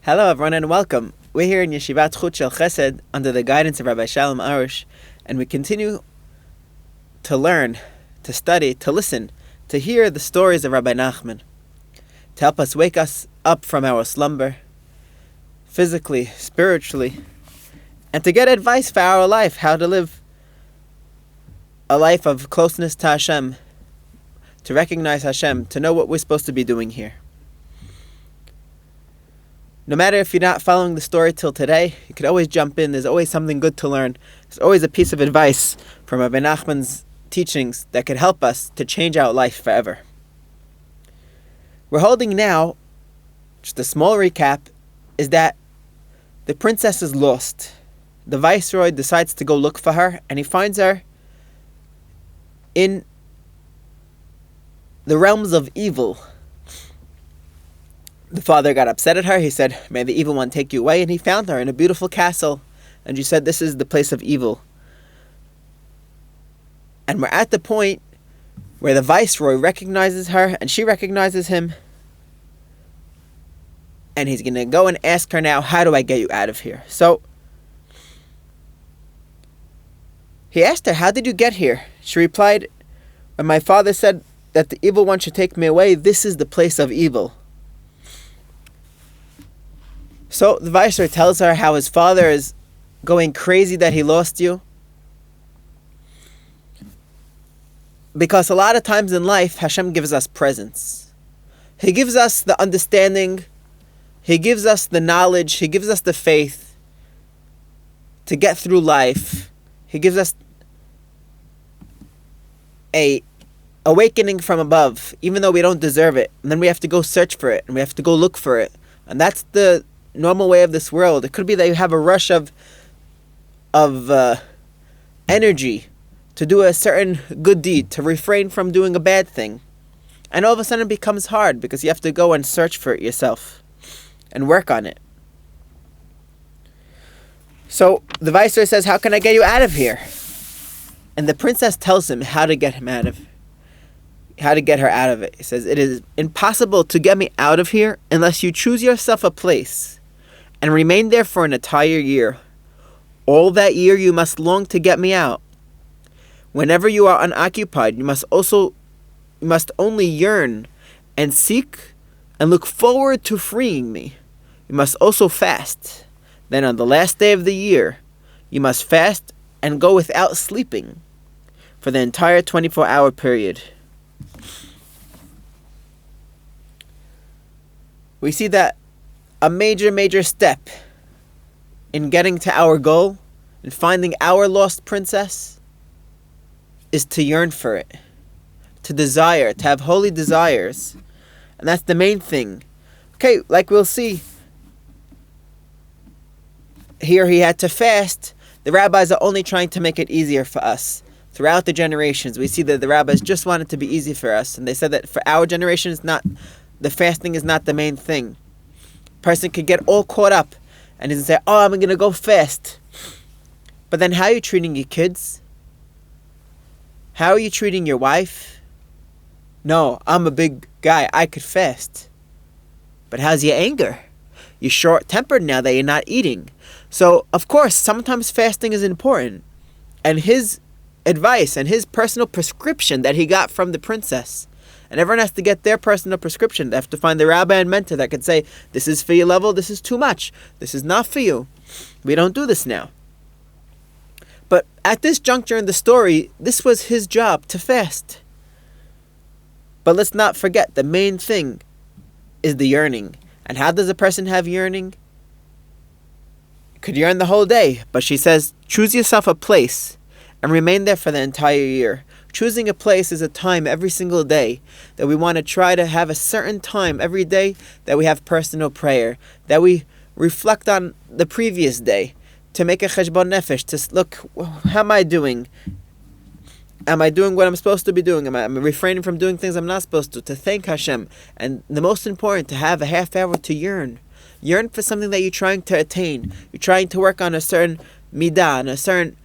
Hello everyone and welcome. We're here in Yeshivat Chut Shel Chesed under the guidance of Rabbi Shalom Arush, and we continue to learn, to study, to listen, to hear the stories of Rabbi Nachman, to help us wake us up from our slumber, physically, spiritually, and to get advice for our life, how to live a life of closeness to Hashem, to recognize Hashem, to know what we're supposed to be doing here. No matter if you're not following the story till today, you could always jump in. There's always something good to learn. There's always a piece of advice from Rabbi Nachman's teachings that could help us to change our life forever. We're holding now, just a small recap, is that the princess is lost. The viceroy decides to go look for her, and he finds her in the realms of evil. The father got upset at her. He said, "May the evil one take you away." And he found her in a beautiful castle. And she said, "This is the place of evil." And we're at the point where the viceroy recognizes her and she recognizes him. And he's going to go and ask her now, "How do I get you out of here?" So he asked her, "How did you get here?" She replied, "When my father said that the evil one should take me away, this is the place of evil." So the viceroy tells her how his father is going crazy that he lost you. Because a lot of times in life, Hashem gives us presents. He gives us the understanding, He gives us the knowledge, He gives us the faith to get through life. He gives us a awakening from above, even though we don't deserve it. And then we have to go search for it, and we have to go look for it. And that's the normal way of this world. It could be that you have a rush of energy to do a certain good deed, to refrain from doing a bad thing. And all of a sudden it becomes hard because you have to go and search for it yourself and work on it. So the viceroy says, "How can I get you out of here?" And the princess tells him how to get her out of it. He says, "It is impossible to get me out of here unless you choose yourself a place and remain there for an entire year. All that year you must long to get me out. Whenever you are unoccupied, you must only yearn and seek and look forward to freeing me. You must also fast. Then on the last day of the year, you must fast and go without sleeping for the entire 24-hour period." We see that a major step in getting to our goal, in finding our lost princess, is to yearn for it, to desire, to have holy desires. And that's the main thing. Okay, like we'll see, here he had to fast. The rabbis are only trying to make it easier for us. Throughout the generations, we see that the rabbis just want it to be easy for us. And they said that for our generation, the fasting is not the main thing. Person could get all caught up and say, "Oh, I'm going to go fast." But then how are you treating your kids? How are you treating your wife? "No, I'm a big guy. I could fast." But how's your anger? You're short-tempered now that you're not eating. So, of course, sometimes fasting is important. And his advice and his personal prescription that he got from the princess, and everyone has to get their personal prescription. They have to find the rabbi and mentor that could say, "This is for your level, this is too much. This is not for you." We don't do this now. But at this juncture in the story, this was his job, to fast. But let's not forget, the main thing is the yearning. And how does a person have yearning? Could yearn the whole day. But she says, choose yourself a place and remain there for the entire year. Choosing a place is a time every single day that we want to try to have a certain time every day that we have personal prayer, that we reflect on the previous day, to make a cheshbon nefesh, to look, how am I doing? Am I doing what I'm supposed to be doing? Am I refraining from doing things I'm not supposed to thank Hashem? And the most important, to have a half hour to yearn. Yearn for something that you're trying to attain. You're trying to work on a certain midah, on a certain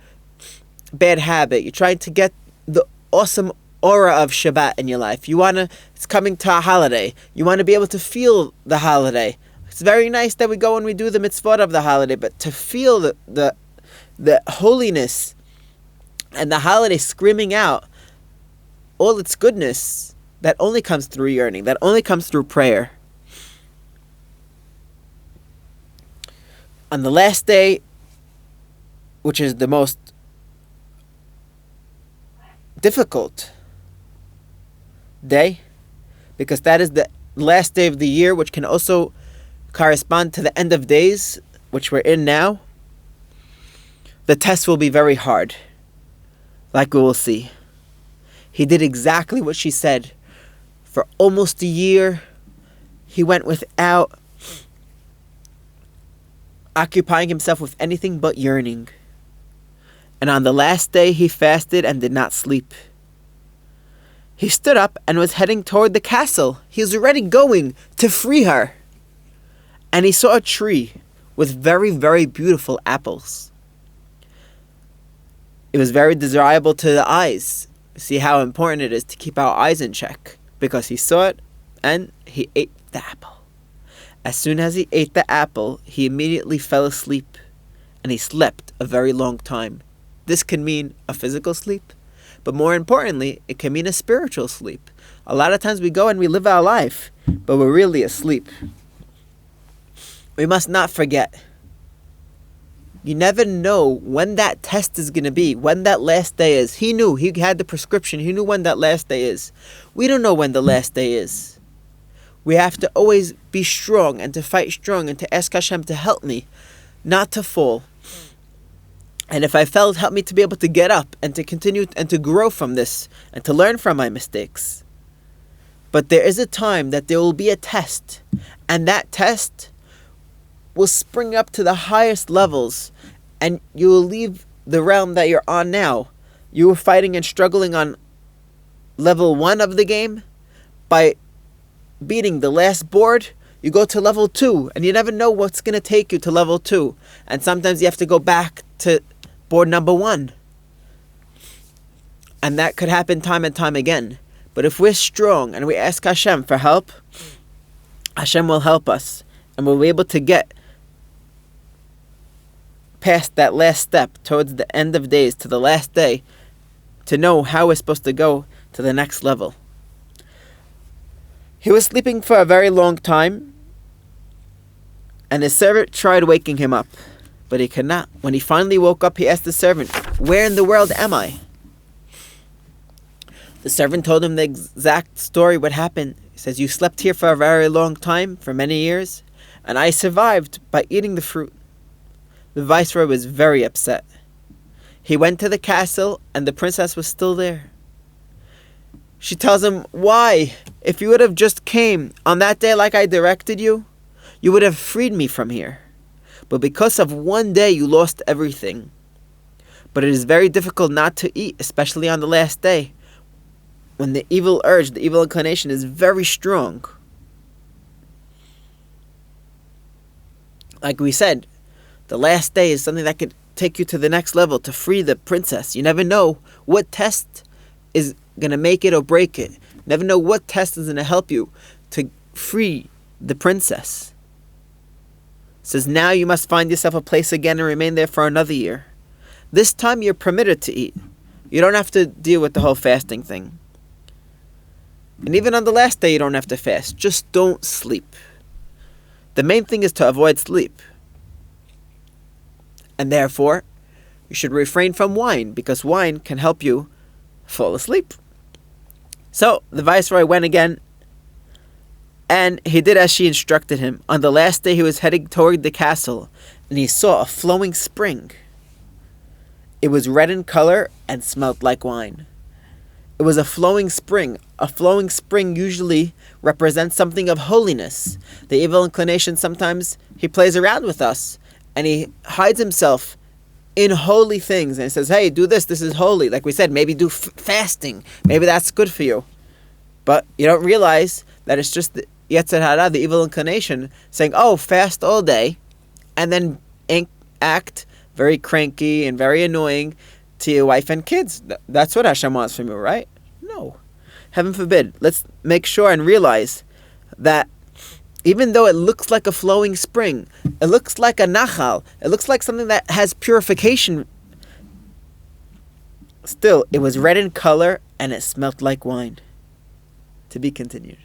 bad habit. You're trying to get the awesome aura of Shabbat in your life. It's coming to a holiday. You want to be able to feel the holiday. It's very nice that we go and we do the mitzvot of the holiday, but to feel the holiness and the holiday screaming out all its goodness, that only comes through yearning, that only comes through prayer. On the last day, which is the most difficult day, because that is the last day of the year, which can also correspond to the end of days, which we're in now, the test will be very hard, like we will see. He did exactly what she said. For almost a year, he went without occupying himself with anything but yearning. And on the last day, he fasted and did not sleep. He stood up and was heading toward the castle. He was already going to free her. And he saw a tree with very, very beautiful apples. It was very desirable to the eyes. See how important it is to keep our eyes in check. Because he saw it and he ate the apple. As soon as he ate the apple, he immediately fell asleep. And he slept a very long time. This can mean a physical sleep, but more importantly, it can mean a spiritual sleep. A lot of times we go and we live our life, but we're really asleep. We must not forget. You never know when that test is going to be, when that last day is. He knew, he had the prescription, he knew when that last day is. We don't know when the last day is. We have to always be strong and to fight strong and to ask Hashem to help me not to fall. And if I fell, help me to be able to get up and to continue and to grow from this and to learn from my mistakes. But there is a time that there will be a test, and that test will spring up to the highest levels, and you will leave the realm that you're on now. You were fighting and struggling on level 1 of the game. By beating the last board, you go to level 2, and you never know what's going to take you to level 2. And sometimes you have to go back to board number 1. And that could happen time and time again. But if we're strong and we ask Hashem for help, Hashem will help us. And we'll be able to get past that last step towards the end of days, to the last day, to know how we're supposed to go to the next level. He was sleeping for a very long time, and his servant tried waking him up, but he could not. When he finally woke up, he asked the servant, "Where in the world am I?" The servant told him the exact story, what happened. He says, "You slept here for a very long time, for many years, and I survived by eating the fruit." The viceroy was very upset. He went to the castle, and the princess was still there. She tells him, "Why? If you would have just came on that day like I directed you, you would have freed me from here. But because of one day, you lost everything. But it is very difficult not to eat, especially on the last day, when the evil urge, the evil inclination is very strong." Like we said, the last day is something that could take you to the next level, to free the princess. You never know what test is going to make it or break it. Never know what test is going to help you to free the princess. It says, now you must find yourself a place again and remain there for another year. This time you're permitted to eat. You don't have to deal with the whole fasting thing. And even on the last day you don't have to fast. Just don't sleep. The main thing is to avoid sleep. And therefore, you should refrain from wine, because wine can help you fall asleep. So the viceroy went again, and he did as she instructed him. On the last day he was heading toward the castle, and he saw a flowing spring. It was red in color and smelled like wine. It was a flowing spring. A flowing spring usually represents something of holiness. The evil inclination, sometimes he plays around with us, and he hides himself in holy things, and he says, "Hey, do this. This is holy." Like we said, maybe do fasting. Maybe that's good for you. But you don't realize that it's just the Yetzer Hara, the evil inclination, saying, "Oh, fast all day," and then act very cranky and very annoying to your wife and kids. That's what Hashem wants from you, right? No. Heaven forbid. Let's make sure and realize that Even though it looks like a flowing spring, it looks like a nachal, it looks like something that has purification, still, it was red in color and it smelt like wine. To be continued.